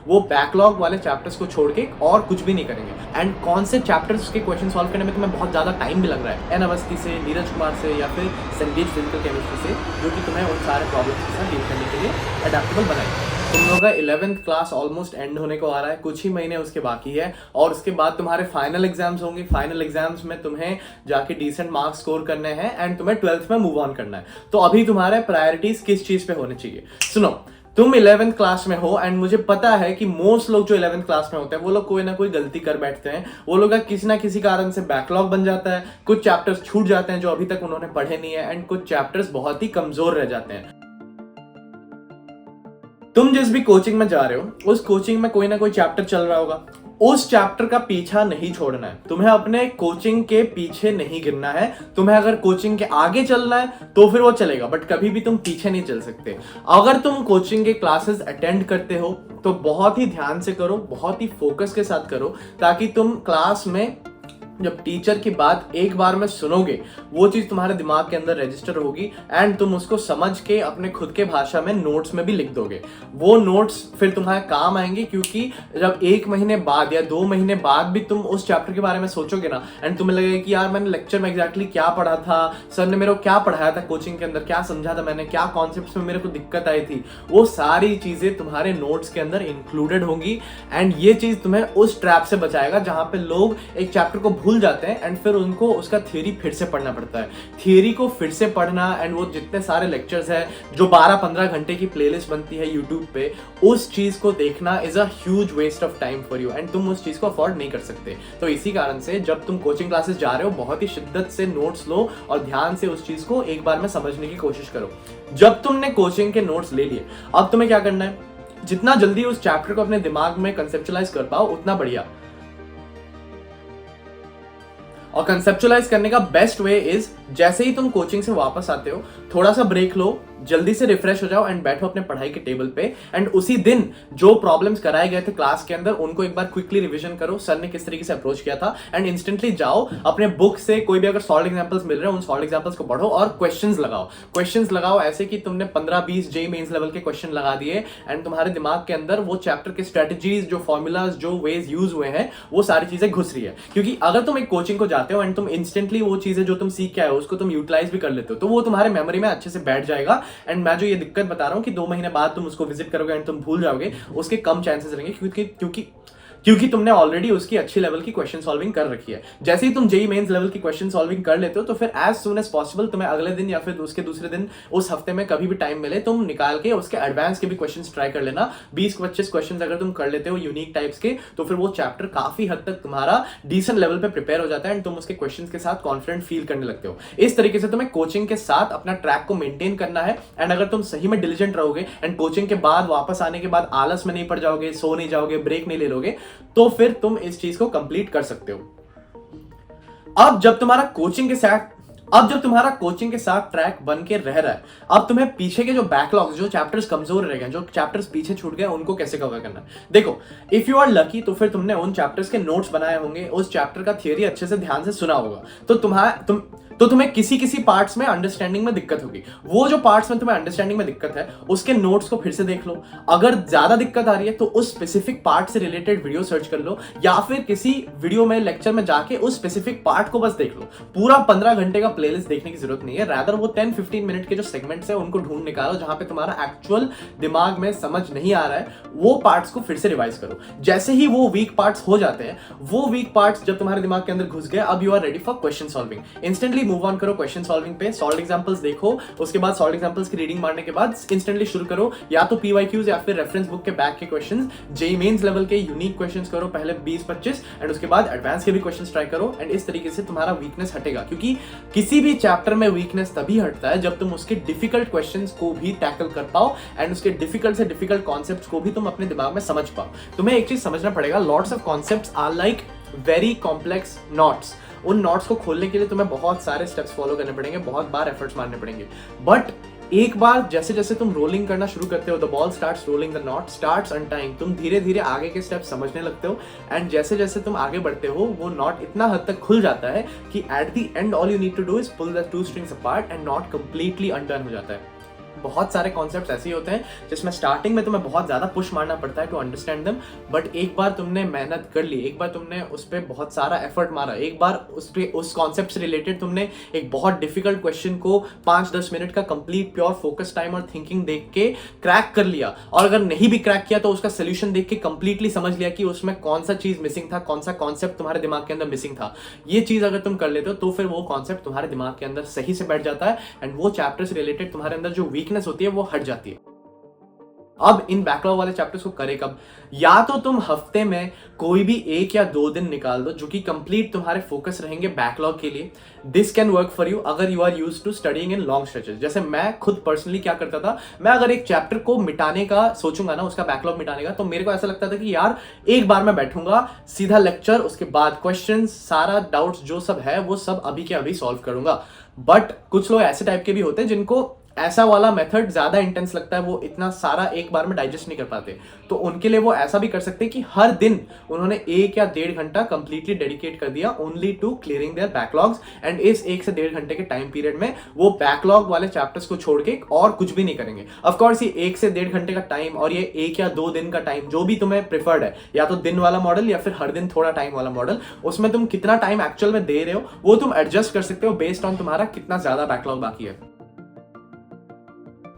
वो बैकलॉग वाले चैप्टर्स को छोड़ के और कुछ भी नहीं करेंगे। एंड कौन से चैप्टर्स के क्वेश्चन सॉल्व करने में तुम्हें बहुत ज़्यादा टाइम भी लग रहा है, एन अवस्थी से, नीरज कुमार से, या फिर संदीप फिजिकल केमिस्ट्री से, जो कि तुम्हें उन सारे प्रॉब्लम्स के साथ डील करने के लिए अडेप्टेबल बनाएंगे। तुम लोगों का 11th क्लास ऑलमोस्ट एंड होने को आ रहा है, कुछ ही महीने उसके बाकी है, और उसके बाद तुम्हारे फाइनल एग्जाम्स होंगे। फाइनल एग्जाम्स में तुम्हें जाके डिसेंट मार्क्स स्कोर करने हैं एंड तुम्हें 12th में मूव ऑन करना है। तो अभी तुम्हारे प्रायोरिटीज किस चीज पे होने चाहिए? सुनो, तुम 11th क्लास में हो एंड मुझे पता है कि मोस्ट लोग जो 11th क्लास में होते हैं वो लोग कोई ना कोई गलती कर बैठते हैं। वो लोग का किसी ना किसी कारण से बैकलॉग बन जाता है, कुछ चैप्टर्स छूट जाते हैं जो अभी तक उन्होंने पढ़े नहीं है, एंड कुछ चैप्टर्स बहुत ही कमजोर रह जाते हैं। तुम जिस भी कोचिंग में जा रहे हो उस कोचिंग में कोई ना कोई चैप्टर चल रहा होगा, उस चैप्टर का पीछा नहीं छोड़ना है। तुम्हें अपने कोचिंग के पीछे नहीं गिरना है। तुम्हें अगर कोचिंग के आगे चलना है तो फिर वो चलेगा, बट कभी भी तुम पीछे नहीं चल सकते। अगर तुम कोचिंग के क्लासेस अटेंड करते हो तो बहुत ही ध्यान से करो, बहुत ही फोकस के साथ करो, ताकि तुम क्लास में जब टीचर की बात एक बार में सुनोगे वो चीज तुम्हारे दिमाग के अंदर रजिस्टर होगी एंड तुम उसको समझ के अपने खुद के भाषा में नोट्स में भी लिख दोगे। वो नोट्स फिर तुम्हारे काम आएंगे, क्योंकि जब 1 महीने बाद या 2 महीने बाद भी तुम उस चैप्टर के बारे में सोचोगे ना, एंड तुम्हें लगेगा कि यार मैंने लेक्चर में एग्जैक्टली क्या पढ़ा था, सर ने मेरे को क्या पढ़ाया था, कोचिंग के अंदर क्या समझा था मैंने, क्या कॉन्सेप्ट्स में मेरे को दिक्कत आई थी, वो सारी चीजें तुम्हारे नोट्स के अंदर इंक्लूडेड होंगी। एंड ये चीज तुम्हें उस ट्रैप से बचाएगा जहां पे लोग एक चैप्टर को भूल जाते हैं एंड फिर उनको उसका थियरी फिर से पढ़ना पड़ता है। थियरी को फिर से पढ़ना एंड वो जितने सारे लेक्चर्स है जो 12-15 घंटे की प्लेलिस्ट बनती है यूट्यूब पे, उस चीज को देखना is a huge waste of time for you and तुम उस चीज को अफोर्ड नहीं कर सकते। तो इसी कारण से जब तुम कोचिंग क्लासेस जा रहे हो बहुत ही शिद्दत से नोट्स लो और ध्यान से उस चीज को एक बार में समझने की कोशिश करो। जब तुमने कोचिंग के नोट्स ले लिए, अब तुम्हें क्या करना है? जितना जल्दी उस चैप्टर को अपने दिमाग में कंसेप्चुलाइज कर पाओ उतना बढ़िया। और कंसेप्चुलाइज करने का बेस्ट वे इज, जैसे ही तुम कोचिंग से वापस आते हो थोड़ा सा ब्रेक लो, जल्दी से रिफ्रेश हो जाओ एंड बैठो अपने पढ़ाई के टेबल पे, एंड उसी दिन जो प्रॉब्लम्स कराए गए थे क्लास के अंदर उनको एक बार क्विकली रिवीजन करो, सर ने किस तरीके से अप्रोच किया था, एंड इंस्टेंटली जाओ अपने बुक से कोई भी अगर सॉल्व एग्जांपल्स मिल रहे हैं उन सॉल्व एग्जांपल्स को पढ़ो और क्वेश्चंस लगाओ। क्वेश्चंस लगाओ ऐसे कि तुमने 15-20 जे मेंस लेवल के क्वेश्चन लगा दिए एंड तुम्हारे दिमाग के अंदर वो चैप्टर के स्ट्रेटजीज, जो फॉर्मूलाज, जो वेज यूज हुए हैं वो सारी चीजें घुस रही है। क्योंकि अगर तुम एक कोचिंग को जाते हो एंड तुम इंस्टेंटली वो चीजें जो तुम सीख के आए हो उसको तुम यूटिलाइज भी कर लेते हो तो वो तुम्हारे मेमोरी में अच्छे से बैठ जाएगा। एंड मैं जो ये दिक्कत बता रहा हूं कि 2 महीने बाद तुम उसको विजिट करोगे एंड तुम भूल जाओगे, उसके कम चांसेस रहेंगे क्योंकि तुमने ऑलरेडी उसकी अच्छी लेवल की क्वेश्चन सॉल्विंग कर रखी है। जैसे ही तुम जेई मेंस लेवल की क्वेश्चन सॉल्विंग कर लेते हो तो फिर एज सून एज पॉसिबल तुम्हें अगले दिन या फिर उसके दूसरे दिन, उस हफ्ते में कभी भी टाइम मिले, तुम निकाल के उसके एडवांस के भी क्वेश्चंस ट्राई कर लेना। 20-25 क्वेश्चंस अगर तुम कर लेते हो यूनिक टाइप्स के तो फिर वो चैप्टर काफी हद तक तुम्हारा डिसेंट लेवल पे प्रिपेयर हो जाता है एंड तुम उसके क्वेश्चंस के साथ कॉन्फिडेंट फील करने लगते हो। इस तरीके से तुम्हें कोचिंग के साथ अपना ट्रैक को मेंटेन करना है। एंड अगर तुम सही में डिलीजेंट रहोगे एंड कोचिंग के बाद वापस आने के बाद आलस में नहीं पड़ जाओगे, सो नहीं जाओगे, ब्रेक नहीं ले लोगे, तो फिर तुम इस चीज को कंप्लीट कर सकते हो। अब जब तुम्हारा कोचिंग के साथ ट्रैक बन के रह रहा है, अब तुम्हें पीछे के जो बैकलॉग्स, जो चैप्टर्स कमजोर रह गए, जो चैप्टर्स पीछे छूट गए, उनको कैसे कवर करना है। देखो, इफ यू आर लकी तो फिर तुमने उन चैप्टर्स के नोट्स बनाए होंगे, उस चैप्टर का थियरी अच्छे से ध्यान से सुना होगा, तो तुम्हें किसी पार्ट्स में अंडरस्टैंडिंग में दिक्कत होगी। वो जो पार्ट्स में तुम्हें अंडरस्टैंडिंग में दिक्कत है उसके नोट्स को फिर से देख लो। अगर ज्यादा दिक्कत आ रही है तो उस स्पेसिफिक पार्ट से रिलेटेड वीडियो सर्च कर लो, या फिर किसी वीडियो में, लेक्चर में जाके उस स्पेसिफिक पार्ट को बस देख लो। पूरा 15 घंटे का प्लेलिस्ट देखने की जरूरत नहीं है, रादर वो 10-15 मिनट के जो सेगमेंट्स है उनको ढूंढ निकालो जहां पे तुम्हारा एक्चुअल दिमाग में समझ नहीं आ रहा है, वो पार्ट्स को फिर से रिवाइज करो। जैसे ही वो वीक पार्ट्स हो जाते हैं, वो वीक पार्ट्स जब तुम्हारे दिमाग के अंदर घुस गए, अब you are ready for question solving. Instantly move on करो क्वेश्चन सॉल्विंग पे, सॉल्व एग्जांपल्स देखो, उसके बाद सॉल्व एग्जांपल्स की रीडिंग मारने के बाद इंस्टेंटली शुरू करो या तो पीवाईक्यूज या फिर रेफरेंस बुक के बैक के क्वेश्चंस, जेईई मेंस लेवल के यूनिक क्वेश्चंस करो पहले 20-25 एंड उसके बाद एडवांस के भी क्वेश्चंस ट्राई करो। एंड इस तरीके से तुम्हारा वीकनेस हटेगा, क्योंकि किसी भी चैप्टर में वीकनेस तभी हटता है जब तुम उसके डिफिकल्ट क्वेश्चंस को भी टैकल कर पाओ एंड उसके डिफिकल्ट से डिफिकल्ट कॉन्सेप्ट्स को भी तुम अपने दिमाग में समझ पाओ। तुम्हें एक चीज समझना पड़ेगा, lots of concepts are like very complex knots. उन नॉट्स को खोलने के लिए तुम्हें बहुत सारे स्टेप्स फॉलो करने पड़ेंगे, बहुत बार एफर्ट्स मारने पड़ेंगे, बट एक बार जैसे जैसे तुम रोलिंग करना शुरू करते हो, the ball starts rolling, the knot starts untying, तुम धीरे धीरे आगे के स्टेप्स समझने लगते हो एंड जैसे जैसे तुम आगे बढ़ते हो वो नॉट इतना हद तक खुल जाता है कि at the end all you need to do is pull the 2 strings apart and knot completely undone हो जाता है। बहुत सारे कॉन्सेप्ट्स ऐसे होते हैं जिसमें स्टार्टिंग में तुम्हें बहुत ज़्यादा पुश मारना पड़ता है टू अंडरस्टैंड देम, बट एक बार तुमने मेहनत कर ली, एक बार तुमने उस पर बहुत सारा एफर्ट मारा, एक बार उस कॉन्सेप्ट से रिलेटेड तुमने एक बहुत डिफिकल्ट क्वेश्चन को 5-10 मिनट का कंप्लीट प्योर फोकस टाइम और थिंकिंग देख के क्रैक कर लिया, और अगर नहीं भी क्रैक किया तो उसका सोल्यूशन देख के कंप्लीटली समझ लिया कि उसमें कौन सा चीज मिसिंग था, कौन सा कॉन्सेप्ट तुम्हारे दिमाग के अंदर मिसिंग था, ये चीज अगर तुम कर लेते हो तो फिर वो कॉन्सेप्ट तुम्हारे दिमाग के अंदर सही से बैठ जाता है एंड वो चैप्टर से रिलेटेड तुम्हारे अंदर जो वीकनेस होती है वो हट जाती है। अब इन बैकलॉग वाले चैप्टर्स को करे कब? या तो तुम हफ्ते में कोई भी 1 या 2 दिन निकाल दो जो कि कंप्लीट तुम्हारे फोकस रहेंगे बैकलॉग के लिए। This can work for you अगर you are used to studying in long stretches. जैसे मैं खुद पर्सनली क्या करता था, मैं अगर एक चैप्टर को मिटाने का सोचूंगा ना, उसका बैकलॉग मिटाने का, तो मेरे को ऐसा लगता था कि यार एक बार मैं बैठूंगा, सीधा लेक्चर, उसके बाद क्वेश्चन, सारा डाउट्स जो सब है वो सब अभी के अभी सॉल्व करूंगा। बट कुछ लोग ऐसे टाइप के भी होते हैं जिनको ऐसा वाला मेथड ज्यादा इंटेंस लगता है, वो इतना सारा एक बार में डाइजेस्ट नहीं कर पाते, तो उनके लिए वो ऐसा भी कर सकते हैं कि हर दिन उन्होंने 1 या 1.5 घंटा कंप्लीटली डेडिकेट कर दिया only to clearing their backlogs, and इस 1 से 1.5 घंटे के टाइम पीरियड में वो बैकलॉग वाले चैप्टर्स को छोड़ के और कुछ भी नहीं करेंगे। ऑफकोर्स ये 1 से 1.5 घंटे का टाइम और ये 1 या 2 दिन का टाइम, जो भी तुम्हें प्रिफर्ड है, या तो दिन वाला मॉडल या फिर हर दिन थोड़ा टाइम वाला मॉडल, उसमें तुम कितना टाइम एक्चुअल में दे रहे हो वो तुम एडजस्ट कर सकते हो बेस्ड ऑन तुम्हारा कितना ज्यादा बैकलॉग बाकी है।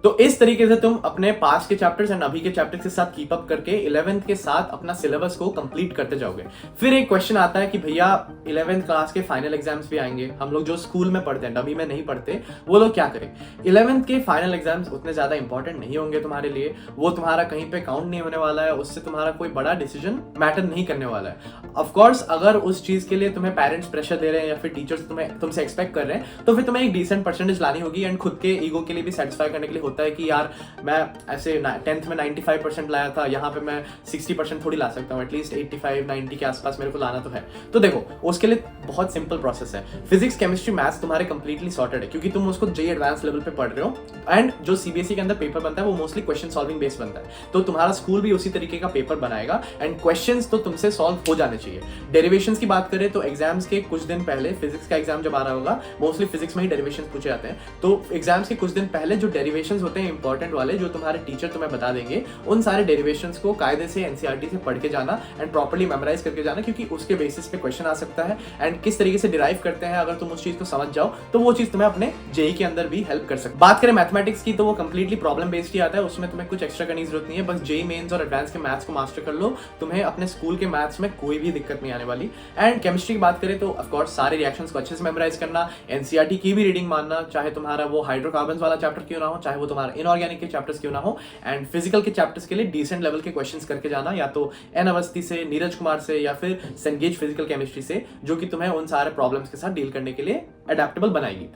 तो इस तरीके से तुम अपने पास के चैप्टर्स एंड अभी के चैप्टर्स के साथ कीप अप करके 11th के साथ अपना सिलेबस को कंप्लीट करते जाओगे। फिर एक क्वेश्चन आता है कि भैया 11th क्लास के फाइनल एग्जाम्स भी आएंगे, हम लोग जो स्कूल में पढ़ते हैं, डमी में नहीं पढ़ते, वो लोग क्या करें? 11th के फाइनल एग्जाम्स उतने ज्यादा इंपॉर्टेंट नहीं होंगे तुम्हारे लिए, वो तुम्हारा कहीं पे काउंट नहीं होने वाला है, उससे तुम्हारा कोई बड़ा डिसीजन मैटर नहीं करने वाला है। ऑफकोर्स अगर उस चीज के लिए तुम्हें पेरेंट्स प्रेशर दे रहे हैं या फिर टीचर्स तुमसे एक्सपेक्ट कर रहे हैं, तो फिर तुम्हें एक डिसेंट परसेंटेज लानी होगी, एंड खुद के ईगो के लिए भी सेटिस्फाई करने के लिए होता है कि यार मैं ऐसे 10th में 95% लाया था, यहाँ पे मैं 60% थोड़ी ला सकता हूँ, एटलीस्ट 85-90 के आसपास मेरे को लाना तो है। तो देखो उसके लिए बहुत सिंपल प्रोसेस है। फिजिक्स, केमिस्ट्री, मैथ्स तुम्हारे कंप्लीटली सॉर्टेड है क्योंकि तुम उसको जेईई एडवांस लेवल पे पढ़ रहे हो, एंड जो सीबीएसई के अंदर पेपर बनता है वो मोस्टली क्वेश्चन सॉल्विंग बेस्ड बनता है, तो तुम्हारा स्कूल भी उसी तरीके का पेपर बनाएगा एंड क्वेश्चंस तो तुमसे सॉल्व हो जाने चाहिए। डेरिवेशंस की बात करें तो एग्जाम्स के कुछ दिन पहले, फिजिक्स का एग्जाम जब आ रहा होगा, मोस्टली फिजिक्स में ही डेरिवेशंस पूछे जाते हैं, तो एग्जाम्स के कुछ दिन पहले जो डेरिवेशंस होते हैं इंपॉर्टेंट वाले, जो तुम्हारे टीचर तुम्हें बता देंगे, उन सारे डेरिवेशंस को कायदे से एनसीईआरटी से पढ़ के जाना एंड प्रॉपर्ली मेमोराइज करके जाना, क्योंकि उसके बेसिस पे क्वेश्चन आ सकता है एंड किस तरीके से डिराइव करते हैं, अगर तुम उस चीज को समझ जाओ तो वो चीज तुम्हें अपने जेईई के अंदर भी हेल्प कर सकती है। बात करें मैथमेटिक्स की तो वो कंप्लीटली प्रॉब्लम बेस्ड ही आता है, उसमें तुम्हें कुछ एक्स्ट्रा करने की जरूरत नहीं है, बस जेईई मेंस और एडवांस के मैथ्स को मास्टर कर लो, तुम्हें अपने स्कूल के मैथ्स में कोई भी दिक्कत नहीं आने वाली। एंड केमिस्ट्री की बात करें तो ऑफकोर्स सारे रिएक्शंस को अच्छे से मेमोराइज करना, एनसीईआरटी की भी रीडिंग मानना, चाहे तुम्हारा वो हाइड्रोकार्बन्स वाला चैप्टर क्यों ना हो, चाहे वो तुम्हारा इनऑर्गेनिक के चैप्टर्स क्यों ना हो, एंड फिजिकल के चैप्टर्स के लिए डिसेंट लेवल के क्वेश्चंस करके जाना, या तो एन अवस्थी से, नीरज कुमार से, या फिर सेंगेज फिजिकल केमिस्ट्री से, जो कि तुम्हें उन सारे प्रॉब्लम्स के साथ डील करने के लिए एडेप्टेबल बनाएगी।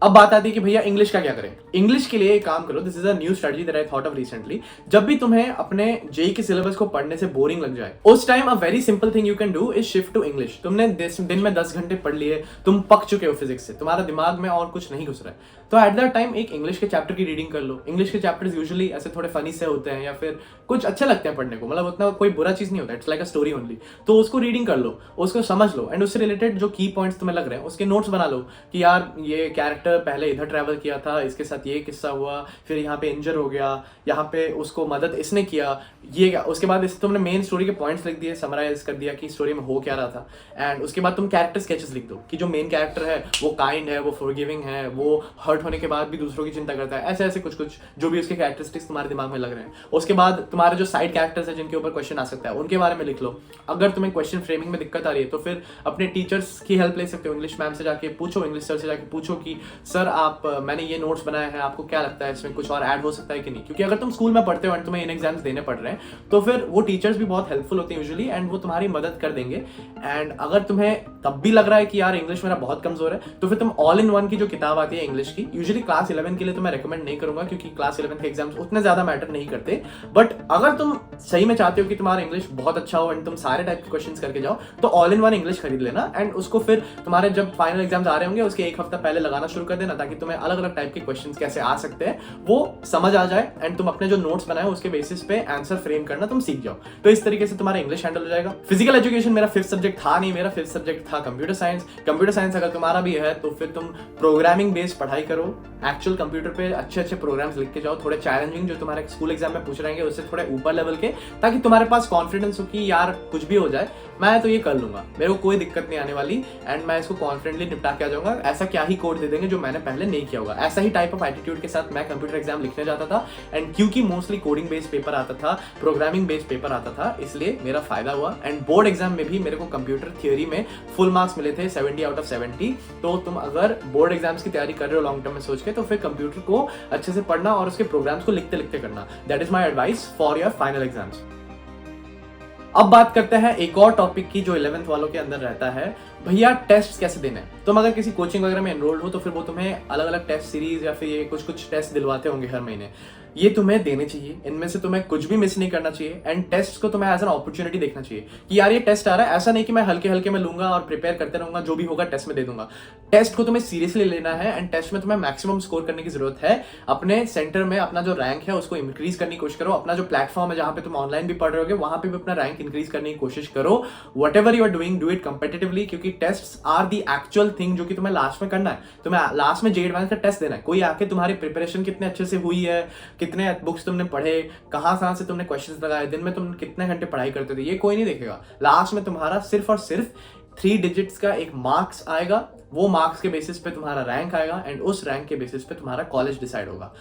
अब बात आती है कि भैया इंग्लिश का क्या करें? इंग्लिश के लिए एक काम करो, this is a new strategy that I thought of recently. जब भी तुम्हें अपने जेईई के सिलेबस को पढ़ने से बोरिंग लग जाए, उस time a very simple thing you can do is shift to English. तुमने दिन में 10 घंटे पढ़ लिए, तुम पक चुके हो फिजिक्स से, तुम्हारा दिमाग में और कुछ नहीं घुस रहा है, तो एट दैट टाइम एक इंग्लिश के चैप्टर की रीडिंग कर लो। इंग्लिश के चैप्टर्स यूजुअली ऐसे थोड़े फनी से होते हैं या फिर कुछ अच्छे लगते हैं पढ़ने को, मतलब उतना कोई बुरा चीज नहीं होता, it's like a story only. तो उसको रीडिंग कर लो, उसको समझ लो, एंड उससे रिलेटेड जो की पॉइंट्स तुम्हें लग रहे हैं उसके नोट्स बना लो कि यार ये कैरेक्टर पहले इधर ट्रैवल किया था, इसके साथ ये किस्सा हुआ, फिर यहाँ पे इंजर हो गया, यहाँ पे उसको मदद इसने किया, ये क्या। उसके बाद इस तुमने मेन स्टोरी के पॉइंट्स लिख दिए, समराइज कर दिया कि स्टोरी में हो क्या रहा था, एंड उसके बाद तुम कैरेक्टर स्केचेस लिख दो कि जो मेन कैरेक्टर है वो काइंड है, वो फॉरगिविंग है, वो हर्ट होने के बाद भी दूसरों की चिंता करता है, ऐसे ऐसे कुछ कुछ जो भी उसके कैरेक्टरिस्टिक्स तुम्हारे दिमाग में लग रहे हैं। उसके बाद तुम्हारे जो साइड कैरेक्टर्स है जिनके ऊपर क्वेश्चन आ सकता है, उनके बारे में लिख लो। अगर तुम्हें क्वेश्चन फ्रेमिंग में दिक्कत आ रही है तो फिर अपने टीचर्स की हेल्प ले सकते हो, इंग्लिश मैम से जाके पूछो, इंग्लिश सर से जाके पूछो कि सर आप मैंने ये नोट्स बनाए हैं, आपको क्या लगता है इसमें कुछ और ऐड हो सकता है कि नहीं। क्योंकि अगर तुम स्कूल में पढ़ते हो एंड तुम्हें इन एग्जाम्स देने पड़ रहे हैं तो फिर वो टीचर्स भी बहुत हेल्पफुल होते हैं यूजुअली, एंड वो तुम्हारी मदद कर देंगे। एंड अगर तुम्हें तब भी लग रहा है कि यार इंग्लिश मेरा बहुत कमजोर है, तो फिर तुम ऑल इन वन की जो किताब आती है इंग्लिश की, यूजुअली क्लास 11 के लिए तो मैं रेकमेंड नहीं करूंगा क्योंकि क्लास 11 के एग्जाम्स उतने ज्यादा मैटर नहीं करते, बट अगर तुम सही में चाहते हो कि तुम्हारा इंग्लिश बहुत अच्छा हो एंड तुम सारे टाइप के क्वेश्चंस करके जाओ, तो ऑल इन वन इंग्लिश खरीद लेना, एंड उसको फिर तुम्हारे जब फाइनल एग्जाम्स आ रहे होंगे उसके एक हफ्ता पहले लगाना शुरू कर देना, ताकि तुम्हें अलग अलग टाइप के क्वेश्चंस कैसे आ सकते हैं वो समझ आ जाए, एंड तुम अपने जो नोट्स बनाए उसके बेसिस पे आंसर फ्रेम करना तुम सीख जाओ। तो इस तरीके से तुम्हारा इंग्लिश हैंडल हो जाएगा। फिजिकल एजुकेशन मेरा 5th सब्जेक्ट था नहीं, मेरा 5th सब्जेक्ट था कंप्यूटर साइंस। कंप्यूटर साइंस अगर तुम्हारा भी है तो फिर तुम प्रोग्रामिंग बेस्ड पढ़ाई करो, एक्चुअल कंप्यूटर पे अच्छे अच्छे प्रोग्राम्स लिख के जाओ, थोड़े चैलेंजिंग जो तुम्हारे स्कूल एग्जाम में पूछ रहेंगे उससे थोड़े ऊपर लेवल के, ताकि तुम्हारे पास कॉन्फिडेंस हो कि यार कुछ भी हो जाए मैं तो ये कर लूंगा, मेरे को कोई दिक्कत नहीं आने वाली एंड मैं इसको कॉन्फिडेंटली निपटा के आ जाऊंगा। ऐसा क्या ही कोड दे देंगे जो मैंने पहले नहीं किया होगा। ऐसा ही टाइप ऑफ एटीट्यूड के साथ मैं कंप्यूटर एग्जाम लिखने जाता था एंड क्योंकि मोस्टली कोडिंग बेस्ड पेपर आता था, प्रोग्रामिंग बेस्ड पेपर आता था, इसलिए मेरा फायदा हुआ। एंड बोर्ड एग्जाम में भी मेरे को कंप्यूटर थियोरी में फुल मार्क्स मिले थे 70 आउट ऑफ 70। तो तुम अगर बोर्ड एग्जाम्स की तैयारी कर रहे हो लॉन्ग टर्म में सोच के, तो फिर कंप्यूटर को अच्छे से पढ़ना और उसके प्रोग्राम्स को लिखते लिखते करना। That is my advice for your final exams. अब बात करते हैं एक और टॉपिक की जो 11th वालों के अंदर रहता है, भैया टेस्ट कैसे देने हैं। तुम अगर किसी कोचिंग वगैरह में एनरोल्ड हो तो फिर वो तुम्हें अलग अलग टेस्ट सीरीज या फिर ये कुछ टेस्ट दिलवाते होंगे हर महीने। ये तुम्हें देने चाहिए, इनमें से तुम्हें कुछ भी मिस नहीं करना चाहिए एंड टेस्ट को तुम्हें एज एन अपॉर्चुनिटी देखना चाहिए कि यार ये टेस्ट आ रहा है, ऐसा नहीं कि मैं हल्के हल्के में लूंगा और प्रिपेयर करते रहूंगा, जो भी होगा टेस्ट में दे दूंगा। टेस्ट को तुम्हें सीरियसली लेना है एंड टेस्ट में तुम्हें मैक्सिमम स्कोर करने की जरूरत है। अपने सेंटर में अपना जो रैंक है उसको इंक्रीज करने की कोशिश करो। अपना जो प्लेटफॉर्म है जहां पे तुम ऑनलाइन भी पढ़ रहे होगे वहां पे भी अपना रैंक इंक्रीज करने की कोशिश करो। Whatever you are doing, do it competitively, क्योंकि test are the actual thing जो कि तुम्हें लास्ट में करना है। तुम्हें लास्ट में जे एडवांस का टेस्ट देना है। कोई आके तुम्हारी प्रिपरेशन कितने अच्छे से हुई है, कितने बुक्स तुमने पढ़े, कहां से तुमने क्वेश्चंस लगाए, दिन में तुम कितने घंटे पढ़ाई करते थे, ये कोई नहीं देखेगा। लास्ट में तुम्हारा सिर्फ और सिर्फ 3 डिजिट्स का एक मार्क्स आएगा, वो मार्क्स के बेसिस पे तुम्हारा रैंक आएगा एंड उस रैंक के बेसिस पे तुम्हारा कॉलेज डिसाइड होगा।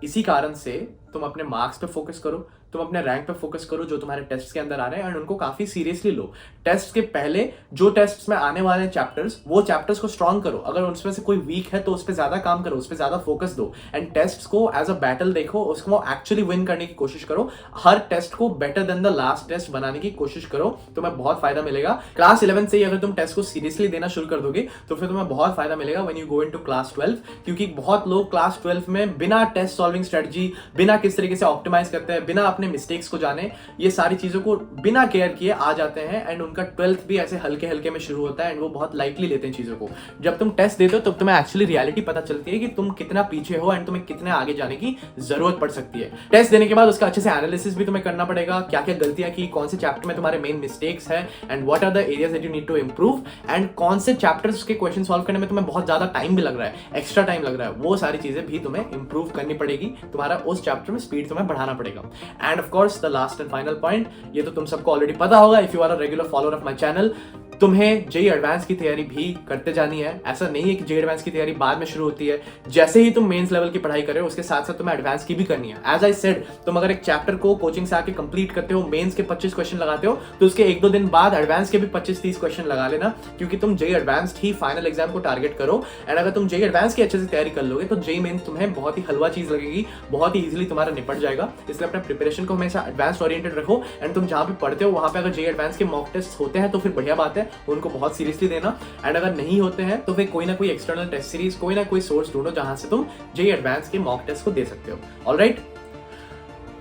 इसी कारण से तुम अपने मार्क्स पे फोकस करो, तुम अपने रैंक पे फोकस करो जो तुम्हारे टेस्ट के अंदर आ रहे हैं एंड उनको काफी सीरियसली लो। टेस्ट के पहले जो टेस्ट में आने वाले चैप्टर्स, वो चैप्टर्स को स्ट्रॉन्ग करो। अगर उसमें से कोई वीक है तो उस पर ज्यादा काम करो, उस पर ज्यादा फोकस दो एंड टेस्ट को एज अ बैटल देखो, उसको एक्चुअली विन करने की कोशिश करो। हर टेस्ट को better than the last test बनाने की कोशिश करो, तुम्हें बहुत फायदा मिलेगा। क्लास 11 से ही अगर तुम टेस्ट को सीरियसली देना शुरू कर दोगे तो फिर तुम्हें बहुत फायदा मिलेगा when you go into class 12, क्योंकि बहुत लोग क्लास 12 में बिना टेस्ट सॉल्विंग स्ट्रेटजी, बिना किस तरीके से ऑप्टिमाइज करते हैं, बिना अपने मिस्टेक्स को जाने, ये सारी चीजों को बिना केयर किए आ जाते हैं एंड उनका 12th भी ऐसे हल्के हल्के में शुरू होता है एंड वो बहुत लाइटली लेते हैं चीजों को। जब तुम टेस्ट देते हो तब तुम्हें एक्चुअली रियलिटी पता चलती है कि तुम कितना पीछे हो एंड तुम्हें कितने आगे जाने की जरूरत पड़ सकती है। टेस्ट देने के बाद उसका अच्छे से एनालिसिस भी तुम्हें करना पड़ेगा, क्या क्या गलतियां की, कौन से चैप्टर में तुम्हारे मेन मिस्टेक्स है and what are the areas that you need to improve and कौन से चैप्टर्स के क्वेश्चन सॉल्व करने में तुम्हें बहुत ज्यादा टाइम भी लग रहा है, एक्स्ट्रा टाइम लग रहा है, वो सारी चीजें भी तुम्हें इंप्रूव करनी पड़ेगी। तुम्हारा उस चैप्टर में स्पीड तुम्हें बढ़ाना पड़ेगा। And of course the last and final point, ये तो तुम सबको ऑलरेडी पता होगा if you are a regular follower of my channel, तुम्हें जेई एडवांस की तैयारी भी करते जानी है। ऐसा नहीं है कि जेई एडवांस की तैयारी बाद में शुरू होती है, जैसे ही तुम मेंस लेवल की पढ़ाई कर रहे हो उसके साथ साथ तुम्हें एडवांस की भी करनी है। एज आई सेड, तुम अगर एक चैप्टर को कोचिंग से आके कंप्लीट करते हो, मेंस के 25 क्वेश्चन लगाते हो, तो उसके 1-2 दिन बाद एडवांस के भी 25-30 क्वेश्चन लगा लेना, क्योंकि तुम जेई एडवांस ही फाइनल एग्जाम को टारगेट करो। एंड अगर तुम जेई एडवांस की अच्छे से तैयारी कर लोगे तो जेई मेंस तुम्हें बहुत ही हलवा चीज लगेगी, बहुत ही इजीली तुम्हारा निपट जाएगा। इसलिए अपने प्रिपरेशन को हमेशा एडवांस ओरिएंटेड रखो एंड तुम जहां पे पढ़ते हो वहां पे अगर जेई एडवांस के मॉक टेस्ट होते हैं तो फिर बढ़िया बात है, उनको बहुत सीरियसली देना। एंड अगर नहीं होते हैं तो फिर कोई ना कोई एक्सटर्नल टेस्ट सीरीज, कोई ना कोई सोर्स ढूंढो जहां से तुम जेई एडवांस के मॉक टेस्ट को दे सकते हो। ऑलराइट,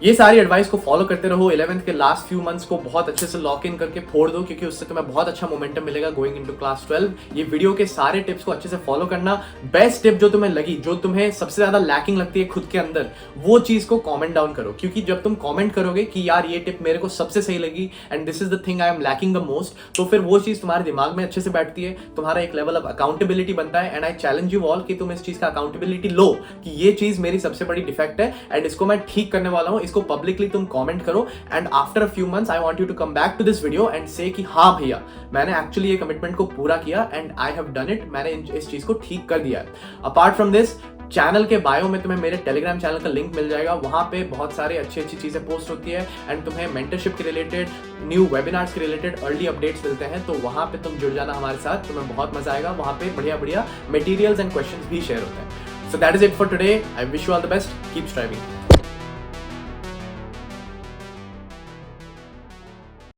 ये सारी एडवाइस को फॉलो करते रहो। 11th के लास्ट फ्यू मंथ्स को बहुत अच्छे से लॉक इन करके फोड़ दो, क्योंकि उससे तुम्हें बहुत अच्छा मोमेंटम मिलेगा गोइंग इनटू क्लास 12। ये वीडियो के सारे टिप्स को अच्छे से फॉलो करना। बेस्ट टिप जो तुम्हें लगी, जो तुम्हें सबसे ज्यादा लैकिंग लगती है खुद के अंदर, वो चीज को कमेंट डाउन करो, क्योंकि जब तुम कमेंट करोगे कि यार ये टिप मेरे को सबसे सही लगी and this is the thing I am lacking the most, तो फिर वो चीज तुम्हारे दिमाग में अच्छे से बैठती है, तुम्हारा एक लेवल ऑफ अकाउंटेबिलिटी बनता है। And I challenge you all कि तुम इस चीज का अकाउंटेबिलिटी लो कि ये चीज मेरी सबसे बड़ी डिफेक्ट है एंड इसको मैं ठीक करने वाला हूं। इसको पब्लिकली तुम कमेंट करो and after a few months I want you to come back to this video and say कि हाँ भैया, मैंने एक्चुअली ये कमिटमेंट को पूरा किया and I have done it, मैंने इस चीज को ठीक कर दिया है। अपार्ट फ्रॉम दिस, चैनल के बायो में तुम्हें मेरे टेलीग्राम चैनल का लिंक मिल जाएगा, वहां पे बहुत सारे अच्छी चीजें पोस्ट होती है एंड तुम्हें मेंटरशिप के रिलेटेड, न्यू वेबिनार्स के रिलेटेड अर्ली अपडेट्स मिलते हैं। तो वहां पे तुम जुड़ जाना हमारे साथ, तुम्हें बहुत मजा आएगा। वहां पे बढ़िया मटेरियल्स एंड क्वेश्चंस भी शेयर होते हैं। So that is it for today. I wish you all the best. Keep striving.